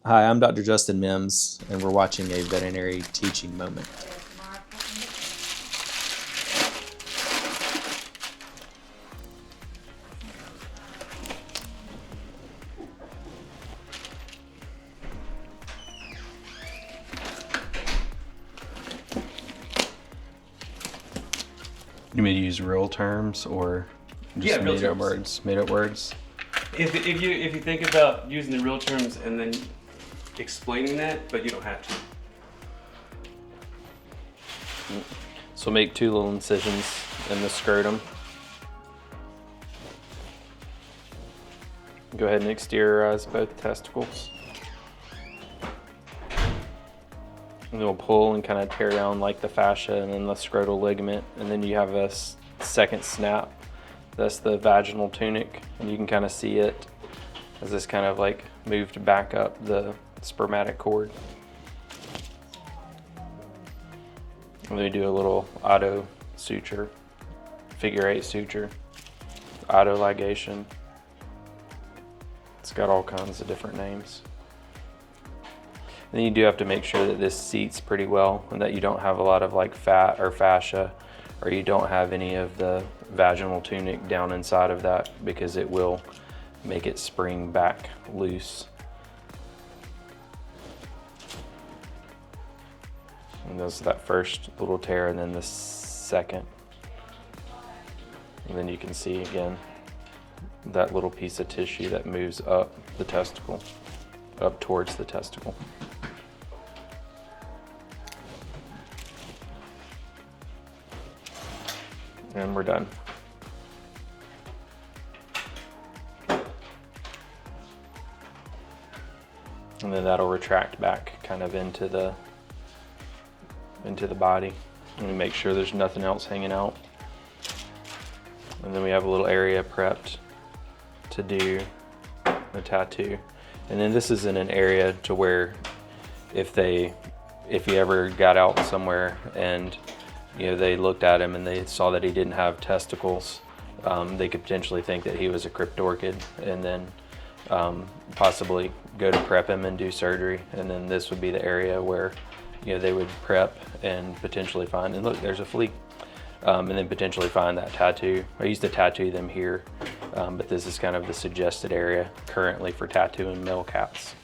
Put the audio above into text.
Hi, I'm Dr. Justin Mims, and we're watching a veterinary teaching moment. You mean to use real terms or just real made up terms. words? Made up words? If you think about using the real terms and then explaining that, but you don't have to. So make 2 little incisions in the scrotum. Go ahead and exteriorize both testicles. And you'll pull and kind of tear down like the fascia and then the scrotal ligament, and then you have a second snap. That's the vaginal tunic, and you can kind of see it as this kind of like moved back up the spermatic cord. And then we do a little auto suture, figure 8 suture, auto ligation. It's got all kinds of different names. And then you do have to make sure that this seats pretty well and that you don't have a lot of like fat or fascia, or you don't have any of the vaginal tunic down inside of that, because it will make it spring back loose. And there's that first little tear and then the second. And then you can see again that little piece of tissue that moves up the testicle, up towards the testicle. And we're done. And then that'll retract back kind of into the body, and we make sure there's nothing else hanging out. And then we have a little area prepped to do a tattoo. And then this is in an area to where if you ever got out somewhere and they looked at him and they saw that he didn't have testicles, they could potentially think that he was a cryptorchid, and then possibly go to prep him and do surgery. And then this would be the area where they would prep and potentially find, and look, there's a flea, and then potentially find that tattoo. I used to tattoo them here, but this is kind of the suggested area currently for tattooing male cats.